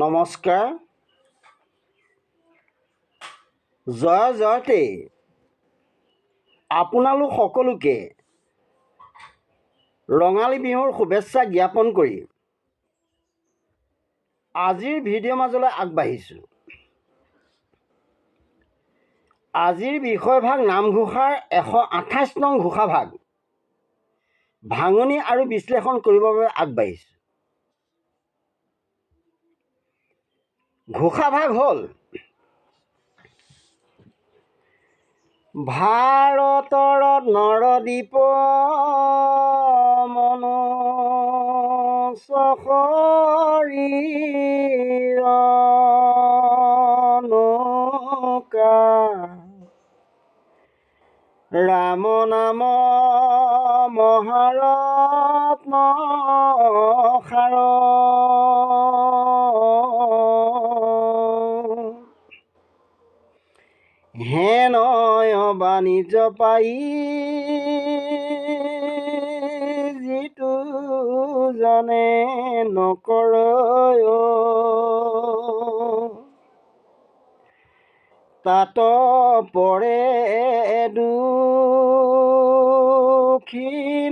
নমস্কাৰ। জয় জয়তে আপোনালোক সকলোকে ৰঙালী বিহুৰ শুভেচ্ছা জ্ঞাপন কৰি আজিৰ ভিডিঅ' মাজলৈ আগবাঢ়িছোঁ। আজিৰ বিষয়ভাগ নামঘোষাৰ 128 নং ঘোষাভাগ ভাঙনি আৰু বিশ্লেষণ কৰিবৰ বাবে আগবাঢ়িছোঁ। ঘোষাভাগ হ'ল ভাৰতৰ নৰদ্বীপ মনুষ্য শৰীৰ নৌকা ৰাম নাম মহাৰত্ন সাৰ হেনয় বাণিজ্য পাই যিটো জানে নকৰয় তাত পৰে দুখী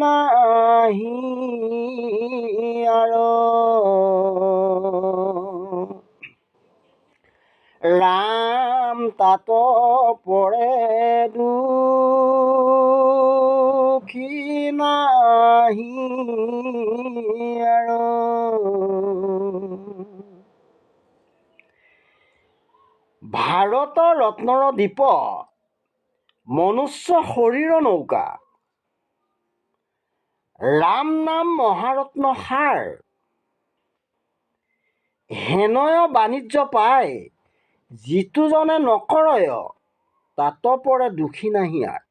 নাহি আৰু ৰাম তাত পৰে দুখী নাহি আৰু ভাৰতৰ ৰত্নৰ দ্বীপ মনুষ্য শৰীৰ নৌকা ৰাম নাম মহাৰত্ন সাৰ হেনয় বাণিজ্য পায় যিটো জনে নকৰয় তাত পৰে দুখী নাহি আৰ।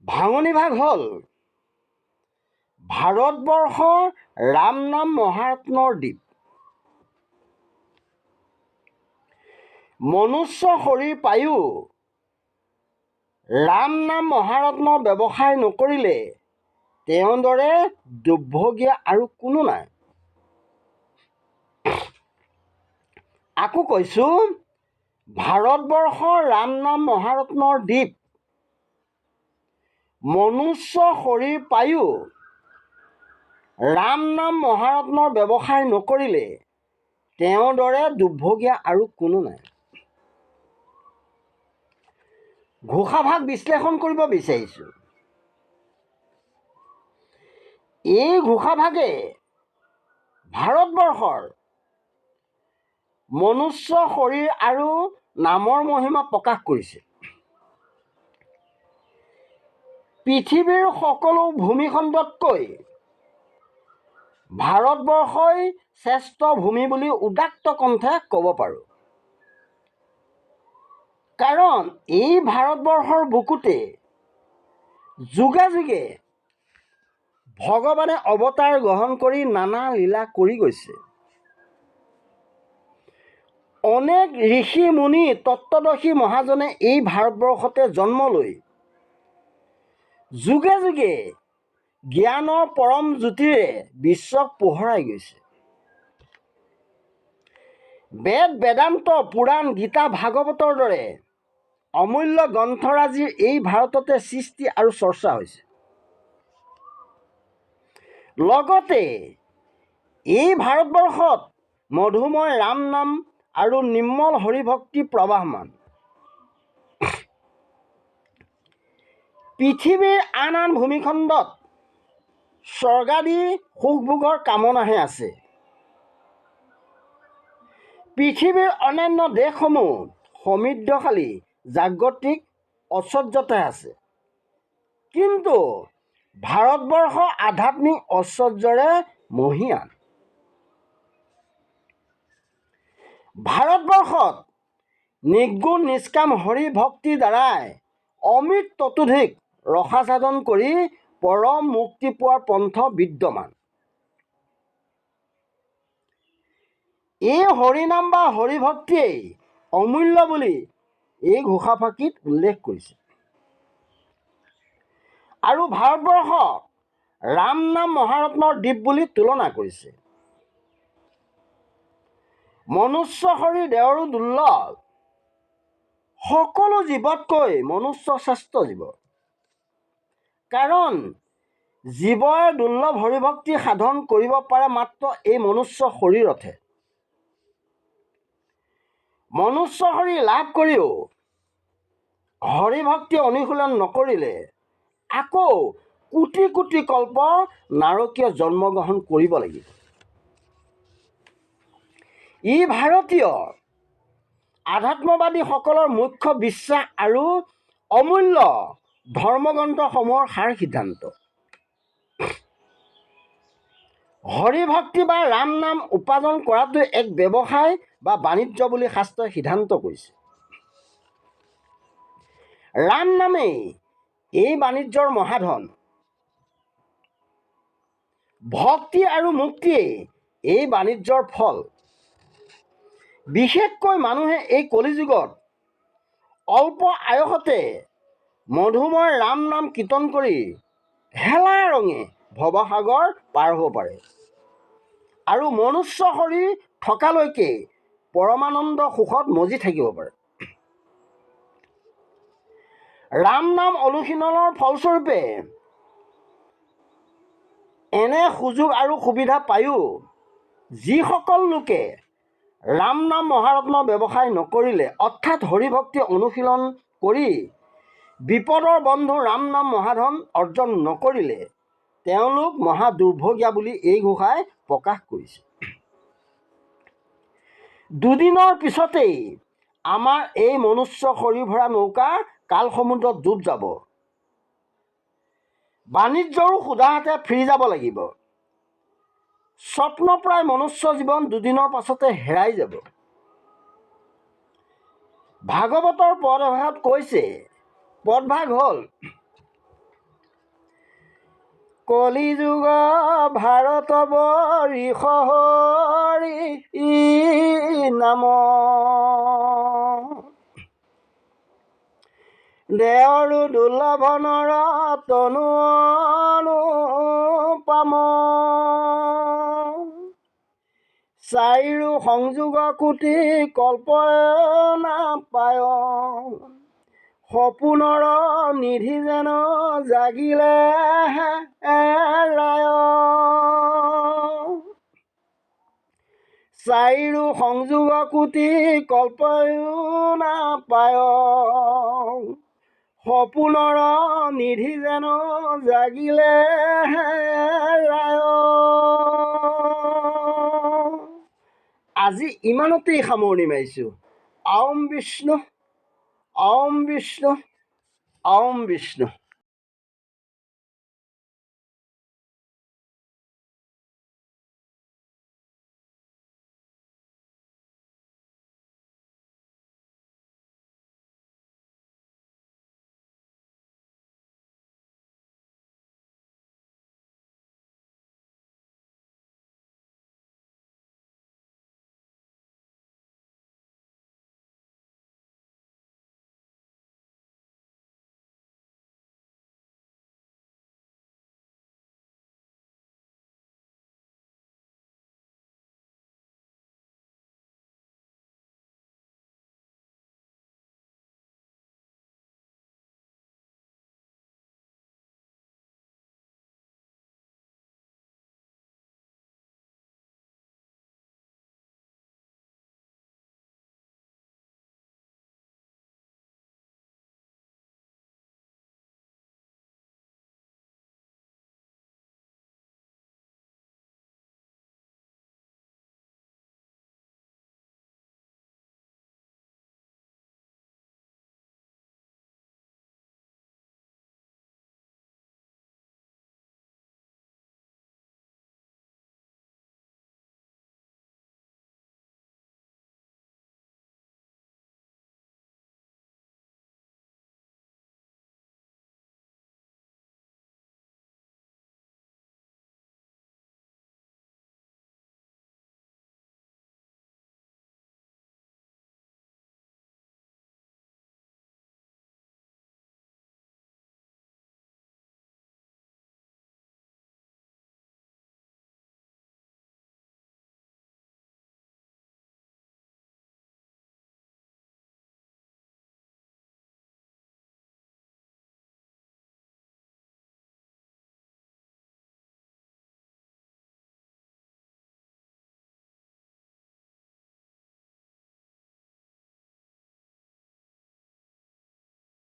ভাঙনি ভাগ হ'ল ভাৰতবৰ্ষ ৰাম নাম মহাৰত্নৰ দ্বীপ। মনুষ্য শৰীৰ পায়ো ৰাম নাম মহাৰত্নৰ ব্যৱসায় নকৰিলে তেওঁৰ দৰে দুৰ্ভগীয়া আৰু কোনো নাই। আকৌ কৈছোঁ, ভাৰতবৰ্ষৰ ৰাম নাম মহাৰত্নৰ দ্বীপ মনুষ্য শৰীৰ পায়ো ৰাম নাম মহাৰত্নৰ ব্যৱসায় নকৰিলে তেওঁৰ দৰে দুৰ্ভগীয়া আৰু কোনো নাই। ঘোষাভাগ বিশ্লেষণ কৰিব বিচাৰিছোঁ। এই ঘোষাভাগে ভাৰতবৰ্ষৰ মনুষ্য শৰীৰ আৰু নামৰ মহিমা প্ৰকাশ কৰিছে। পৃথিৱীৰ সকলো ভূমিখণ্ডতকৈ ভাৰতবৰ্ষই শ্ৰেষ্ঠ ভূমি বুলি উদাত্ত কণ্ঠে ক'ব পাৰোঁ। কাৰণ এই ভাৰতবৰ্ষৰ বুকুতে যুগে যুগে ভগৱানে অৱতাৰ গ্ৰহণ কৰি নানা লীলা কৰি গৈছে। অনেক ঋষি মুনি তত্ত্বদৰ্শী মহাজনে এই ভাৰতবৰ্ষতে জন্ম লৈ যুগে যুগে জ্ঞানৰ পৰম জ্যোতিৰে বিশ্বক পোহৰাই গৈছে। বেদ বেদান্ত পুৰাণ গীতা ভাগৱতৰ দৰে অমূল্য গ্ৰন্থৰাজিৰ এই ভাৰততে সৃষ্টি আৰু চৰ্চা হৈছে। লগতে এই ভাৰতবৰ্ষত মধুময় ৰাম নাম আৰু নিৰ্মল হৰিভক্তি প্ৰবাহমান। পৃথিৱীৰ আন আন ভূমিখণ্ডত স্বৰ্গাদি সুখভোগৰ কামনাহে আছে। পৃথিৱীৰ অন্যান্য দেশসমূহ সমৃদ্ধশালী জাগতিক ঐশ্বৰ্যতে আছে, কিন্তু ভাৰতবৰ্ষ আধ্যাত্মিক ঐশ্বৰ্যৰে মহীয়ান। ভাৰতবৰ্ষত নিৰ্গুণ নিষ্কাম হৰি ভক্তিৰ দ্বাৰাই অমৃত ততোধিক ৰসাসাধন কৰি পৰম মুক্তি পোৱাৰ পন্থ বিদ্যমান। এই হৰিনাম বা হৰিভক্তিয়েই অমূল্য বুলি এই ঘোষাফাঁকিত উল্লেখ কৰিছে। আৰু ভাৰতবৰ্ষ ৰাম নাম মহাৰত্নৰ দ্বীপ বুলি তুলনা কৰিছে। মনুষ্য শৰীৰ দেহৰো দুৰ্লভ, সকলো জীৱতকৈ মনুষ্য শ্ৰেষ্ঠ জীৱ। কাৰণ জীৱই দুৰ্লভ হৰিভক্তি সাধন কৰিব পাৰে মাত্ৰ এই মনুষ্য শৰীৰতহে। মনুষ্য শৰীৰ লাভ কৰিও হৰিভক্তি অনুশীলন নকৰিলে আকৌ কোটি কোটি কল্প নাৰকীয় জন্মগ্ৰহণ কৰিব লাগিব। ই ভাৰতীয় আধ্যাত্মবাদীসকলৰ মুখ্য বিশ্বাস আৰু অমূল্য ধৰ্মগ্ৰন্থসমূহৰ সাৰ সিদ্ধান্ত। হৰিভক্তি বা ৰাম নাম উপাৰ্জন কৰাটো এক ব্যৱসায় বা বাণিজ্য বুলি শাস্ত্ৰই সিদ্ধান্ত কৰিছে। ৰাম নামেই এই বাণিজ্যৰ মহাধন। ভক্তি আৰু মুক্তিয়ে এই বাণিজ্যৰ ফল। বিশেষকৈ মানুহে এই কলিযুগত অল্প আয়সতে মধুময় ৰাম নাম কীৰ্তন কৰি হেলা ৰঙে ভৱসাগৰ পাৰ হ'ব পাৰে আৰু মনুষ্য শৰীৰ থকালৈকে পৰমানন্দ সুখত মজি থাকিব পাৰে। ৰাম নাম অনুশীলনৰ ফলস্বৰূপে এনে সুযোগ আৰু সুবিধা পায়ো যিসকল লোকে ৰাম নাম মহাৰত্ন ব্যৱসায় নকৰিলে, অৰ্থাৎ হৰিভক্তি অনুশীলন কৰি বিপদৰ বন্ধু ৰাম নাম মহাধন অৰ্জন নকৰিলে, তেওঁলোক মহা দুৰ্ভগীয়া বুলি এই ঘোষাই প্ৰকাশ কৰিছে। দুদিনৰ পিছতেই আমাৰ এই মনুষ্য শৰীৰ ভৰা নৌকা কাল সমুদ্ৰত ডুব যাব। বাণিজ্যৰো সুদাহাতে ফিৰি যাব লাগিব। স্বপ্নপ্ৰায় মনুষ্য জীৱন দুদিনৰ পাছতে হেৰাই যাব। ভাগৱতৰ পদভাগত কৈছে, পদভাগ হ'ল কলিযুগ ভাৰতবৰ্ষ হৰি নাম দেহৰো দুৰ্লভ নৰ তনু অনুপম চাৰিৰো সংযোগ কোটি কল্প নাপায় সপোনৰ নিধি যেন জাগিলে ৰায় চাৰিৰো সংযোগ কোটি কল্প নাপায় সপোনৰ নিধি যেন জাগিলে ৰায়। আজি ইমানতেই সামৰণি মাৰিছোঁ। ওম বিষ্ণু, ওম বিষ্ণু, ওম বিষ্ণু।